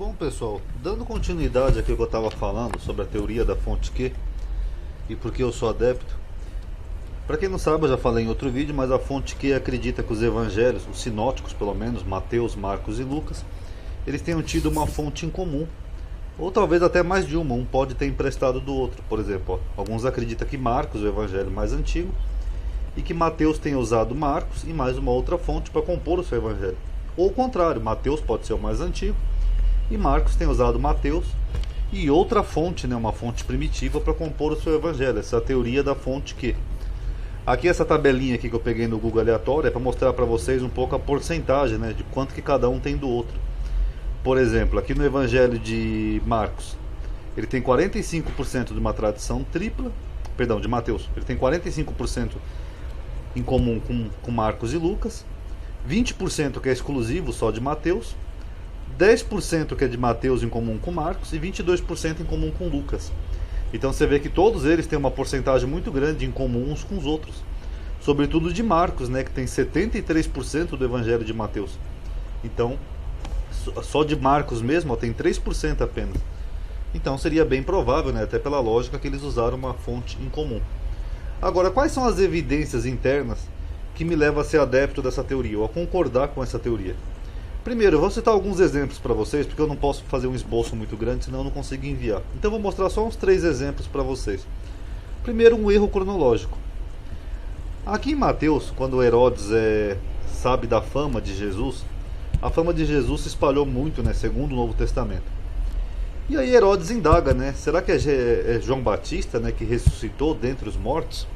Bom, pessoal, dando continuidade aqui ao que eu estava falando sobre a teoria da fonte Q e por que eu sou adepto. Para quem não sabe, eu já falei em outro vídeo, mas a fonte Q acredita que os evangelhos, os sinóticos pelo menos, Mateus, Marcos e Lucas, eles tenham tido uma fonte em comum, ou talvez até mais de uma, um pode ter emprestado do outro. Por exemplo, alguns acreditam que Marcos é o evangelho mais antigo e que Mateus tenha usado Marcos e mais uma outra fonte para compor o seu evangelho. Ou o contrário, Mateus pode ser o mais antigo e Marcos tem usado Mateus e outra fonte, uma fonte primitiva para compor o seu evangelho. Essa é a teoria da fonte Q. Aqui essa tabelinha aqui que eu peguei no Google aleatório é para mostrar para vocês um pouco a porcentagem, de quanto que cada um tem do outro. Por exemplo, aqui no evangelho de Marcos, ele tem 45% de uma tradição tripla, perdão, de Mateus, ele tem 45% em comum com Marcos e Lucas, 20% que é exclusivo só de Mateus, 10% que é de Mateus em comum com Marcos e 22% em comum com Lucas. Então você vê que todos eles têm uma porcentagem muito grande em comum uns com os outros. Sobretudo de Marcos, que tem 73% do evangelho de Mateus. Então, só de Marcos mesmo tem 3% apenas. Então seria bem provável, até pela lógica, que eles usaram uma fonte em comum. Agora, quais são as evidências internas que me levam a ser adepto dessa teoria, ou a concordar com essa teoria? Primeiro, eu vou citar alguns exemplos para vocês, porque eu não posso fazer um esboço muito grande, senão eu não consigo enviar. Então eu vou mostrar só uns 3 exemplos para vocês. Primeiro, um erro cronológico. Aqui em Mateus, quando Herodes sabe da fama de Jesus, a fama de Jesus se espalhou muito, segundo o Novo Testamento. E aí Herodes indaga, será que é João Batista, que ressuscitou dentre os mortos?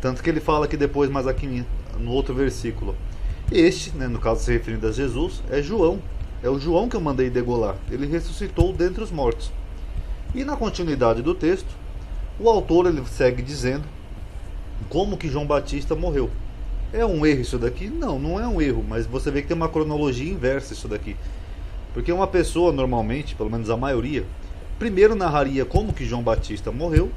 Tanto que ele fala aqui depois, mas aqui no outro versículo. Este, no caso se referindo a Jesus, é João. É o João que eu mandei degolar. Ele ressuscitou dentre os mortos. E na continuidade do texto, o autor ele segue dizendo como que João Batista morreu. É um erro isso daqui? Não, não é um erro, mas você vê que tem uma cronologia inversa isso daqui. Porque uma pessoa normalmente, pelo menos a maioria, primeiro narraria como que João Batista morreu,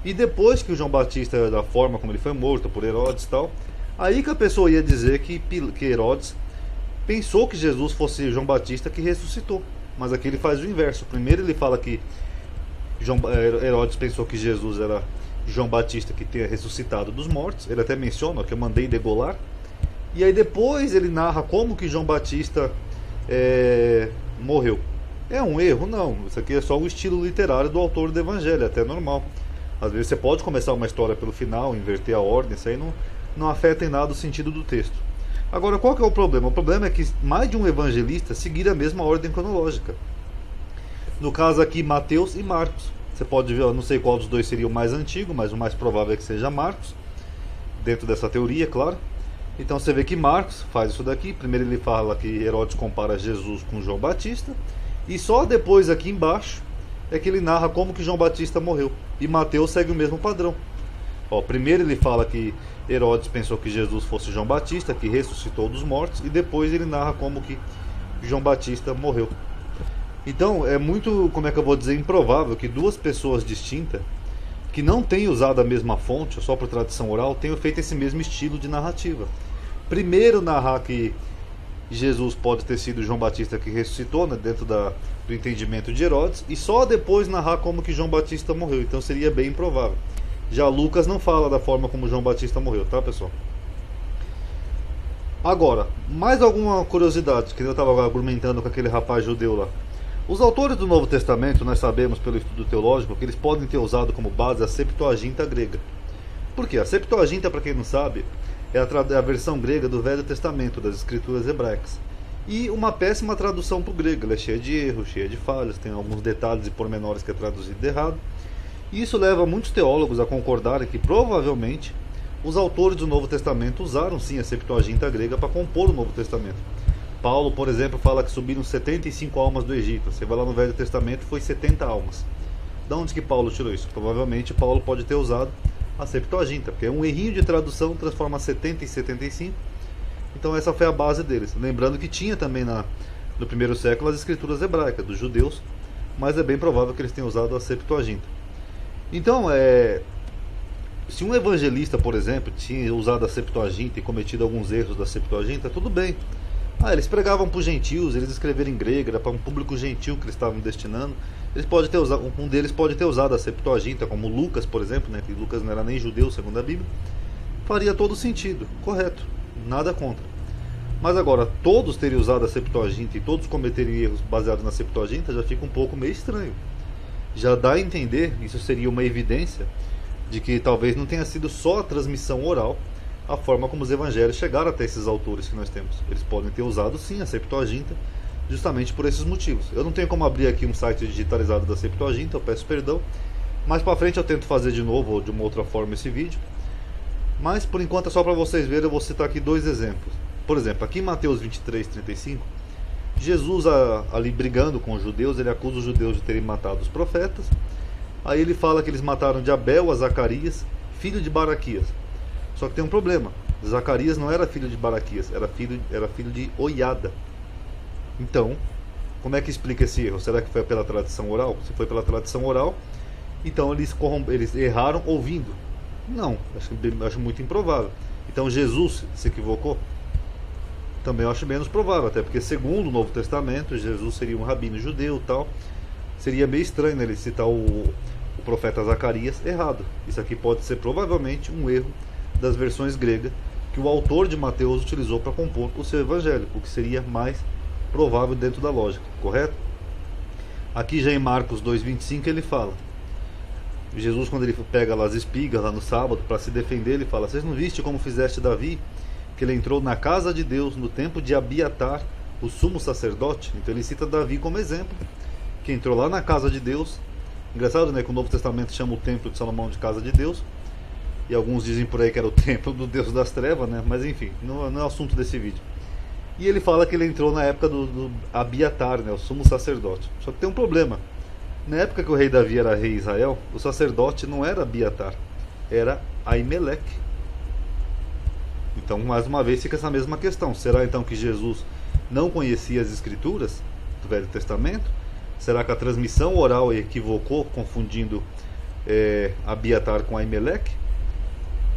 e depois que o João Batista, da forma como ele foi morto por Herodes e tal, aí que a pessoa ia dizer que Herodes pensou que Jesus fosse João Batista que ressuscitou. Mas aqui ele faz o inverso. Primeiro ele fala que Herodes pensou que Jesus era João Batista que tinha ressuscitado dos mortos. Ele até menciona que eu mandei degolar. E aí depois ele narra como que João Batista morreu. É um erro? Não. Isso aqui é só o estilo literário do autor do evangelho. É até normal. Às vezes você pode começar uma história pelo final, inverter a ordem. Isso aí não afeta em nada o sentido do texto. Agora, qual que é o problema? O problema é que mais de um evangelista seguir a mesma ordem cronológica. No caso aqui, Mateus e Marcos. Você pode ver, eu não sei qual dos dois seria o mais antigo, mas o mais provável é que seja Marcos, dentro dessa teoria, claro. Então você vê que Marcos faz isso daqui. Primeiro ele fala que Herodes compara Jesus com João Batista, e só depois aqui embaixo é que ele narra como que João Batista morreu. E Mateus segue o mesmo padrão. Primeiro ele fala que Herodes pensou que Jesus fosse João Batista, que ressuscitou dos mortos, e depois ele narra como que João Batista morreu. Então é muito, como é que eu vou dizer, improvável que duas pessoas distintas, que não tenham usado a mesma fonte, só por tradição oral, tenham feito esse mesmo estilo de narrativa. Primeiro narrar que Jesus pode ter sido João Batista que ressuscitou, dentro do entendimento de Herodes, e só depois narrar como que João Batista morreu. Então seria bem improvável. Já Lucas não fala da forma como João Batista morreu, tá, pessoal? Agora, mais alguma curiosidade que eu estava argumentando com aquele rapaz judeu lá. Os autores do Novo Testamento, nós sabemos pelo estudo teológico, que eles podem ter usado como base a Septuaginta grega. Por quê? A Septuaginta, para quem não sabe, é a versão grega do Velho Testamento, das escrituras hebraicas. E uma péssima tradução para o grego. Ela é cheia de erros, cheia de falhas, tem alguns detalhes e pormenores que é traduzido errado. E isso leva muitos teólogos a concordarem que provavelmente os autores do Novo Testamento usaram sim a Septuaginta grega para compor o Novo Testamento. Paulo, por exemplo, fala que subiram 75 almas do Egito. Você vai lá no Velho Testamento, foi 70 almas. Da onde que Paulo tirou isso? Provavelmente Paulo pode ter usado a Septuaginta, porque é um errinho de tradução, transforma 70 em 75. Então essa foi a base deles. Lembrando que tinha também no primeiro século as escrituras hebraicas dos judeus, mas é bem provável que eles tenham usado a Septuaginta. Então, se um evangelista, por exemplo, tinha usado a Septuaginta e cometido alguns erros da Septuaginta, tudo bem. Eles pregavam para os gentios, eles escreveram em grego, era para um público gentil que eles estavam destinando. Eles podem ter usado, um deles pode ter usado a Septuaginta, como Lucas, por exemplo, né, que Lucas não era nem judeu, segundo a Bíblia. Faria todo sentido, correto, nada contra. Mas agora, todos terem usado a Septuaginta e todos cometerem erros baseados na Septuaginta, já fica um pouco meio estranho. Já dá a entender, isso seria uma evidência, de que talvez não tenha sido só a transmissão oral a forma como os evangelhos chegaram até esses autores que nós temos. Eles podem ter usado sim a Septuaginta, justamente por esses motivos. Eu não tenho como abrir aqui um site digitalizado da Septuaginta, eu peço perdão. Mais pra frente eu tento fazer de novo ou de uma outra forma esse vídeo. Mas por enquanto é só para vocês verem, eu vou citar aqui dois exemplos. Por exemplo, aqui em Mateus 23:35, Jesus ali brigando com os judeus, ele acusa os judeus de terem matado os profetas. Aí ele fala que eles mataram de Abel a Zacarias, filho de Baraquias. Só que tem um problema, Zacarias não era filho de Baraquias, era filho de Oiada. Então, como é que explica esse erro? Será que foi pela tradição oral? Se foi pela tradição oral, então eles erraram ouvindo. Não, acho muito improvável. Então Jesus se equivocou? Também eu acho menos provável, até porque segundo o Novo Testamento, Jesus seria um rabino judeu e tal. Seria meio estranho, né, ele citar o profeta Zacarias errado. Isso aqui pode ser provavelmente um erro das versões gregas que o autor de Mateus utilizou para compor o seu evangelho, o que seria mais provável dentro da lógica, correto? Aqui já em Marcos 2:25 ele fala, Jesus, quando ele pega lá as espigas lá no sábado para se defender, ele fala: vocês não viste como fizeste Davi, que ele entrou na casa de Deus no tempo de Abiatar, o sumo sacerdote? Então ele cita Davi como exemplo, que entrou lá na casa de Deus. Engraçado, né, que o Novo Testamento chama o templo de Salomão de casa de Deus, e alguns dizem por aí que era o templo do Deus das trevas, né? Mas enfim, não é o assunto desse vídeo. E ele fala que ele entrou na época do Abiatar, né, o sumo sacerdote. Só que tem um problema. Na época que o rei Davi era rei de Israel, o sacerdote não era Abiatar, era Aimeleque. Então, mais uma vez, fica essa mesma questão. Será então que Jesus não conhecia as escrituras do Velho Testamento? Será que a transmissão oral equivocou, confundindo Abiatar com Aimeleque?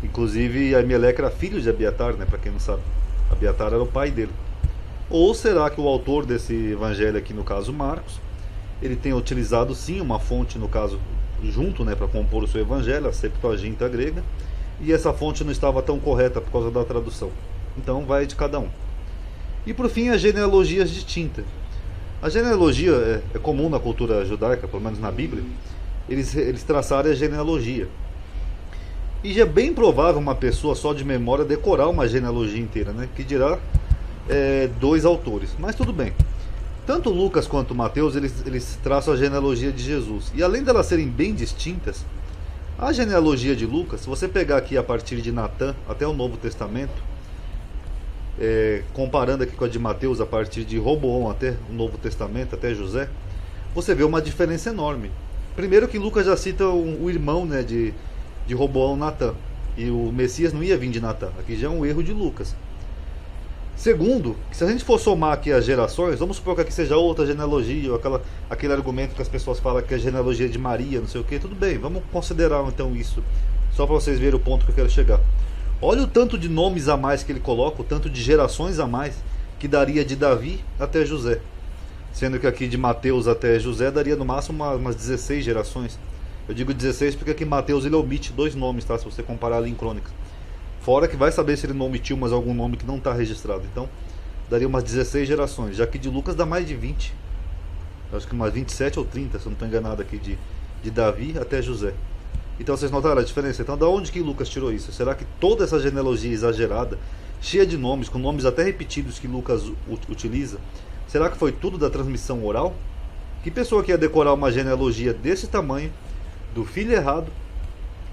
Inclusive, Aimeleque era filho de Abiatar, né, para quem não sabe. Abiatar era o pai dele. Ou será que o autor desse evangelho aqui, no caso Marcos, ele tem utilizado sim uma fonte, no caso, junto, né, para compor o seu evangelho, a Septuaginta grega, e essa fonte não estava tão correta por causa da tradução. Então vai de cada um. E por fim, as genealogias distintas. A genealogia é comum na cultura judaica, pelo menos na Bíblia, eles traçarem a genealogia. E já é bem provável uma pessoa só de memória decorar uma genealogia inteira, né? Que dirá dois autores. Mas tudo bem. Tanto Lucas quanto Mateus, eles traçam a genealogia de Jesus. E além delas serem bem distintas, a genealogia de Lucas, se você pegar aqui a partir de Natã até o Novo Testamento, comparando aqui com a de Mateus a partir de Roboão até o Novo Testamento, até José, você vê uma diferença enorme. Primeiro que Lucas já cita o irmão, né, de Roboão, Natã, e o Messias não ia vir de Natã. Aqui já é um erro de Lucas. Segundo, se a gente for somar aqui as gerações, vamos supor que aqui seja outra genealogia, ou aquele argumento que as pessoas falam que é a genealogia de Maria, não sei o que, tudo bem, vamos considerar então isso, só para vocês verem o ponto que eu quero chegar. Olha o tanto de nomes a mais que ele coloca, o tanto de gerações a mais que daria de Davi até José. Sendo que aqui de Mateus até José daria no máximo umas 16 gerações. Eu digo 16 porque aqui em Mateus ele omite 2 nomes, tá? Se você comparar ali em Crônicas. Fora que vai saber se ele não omitiu mais algum nome que não está registrado. Então, daria umas 16 gerações. Já que de Lucas dá mais de 20. Acho que umas 27 ou 30, se eu não estou enganado aqui, de Davi até José. Então vocês notaram a diferença? Então da onde que Lucas tirou isso? Será que toda essa genealogia exagerada, cheia de nomes, com nomes até repetidos que Lucas utiliza, será que foi tudo da transmissão oral? Que pessoa que ia decorar uma genealogia desse tamanho, do filho errado,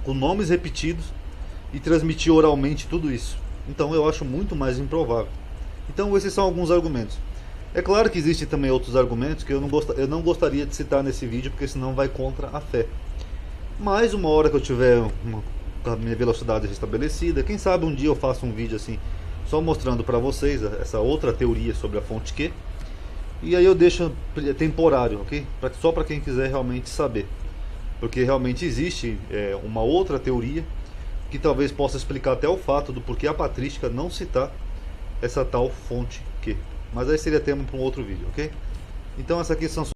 com nomes repetidos, e transmitir oralmente tudo isso? Então eu acho muito mais improvável. Então esses são alguns argumentos. É claro que existem também outros argumentos que eu não gostaria de citar nesse vídeo, porque senão vai contra a fé. Mas uma hora que eu tiver a minha velocidade restabelecida, quem sabe um dia eu faço um vídeo assim, só mostrando para vocês essa outra teoria sobre a fonte Q. E aí eu deixo temporário, ok? Só para quem quiser realmente saber. Porque realmente existe uma outra teoria que talvez possa explicar até o fato do porquê a patrística não citar essa tal fonte Q. Mas aí seria tema para um outro vídeo, ok? Então essas aqui são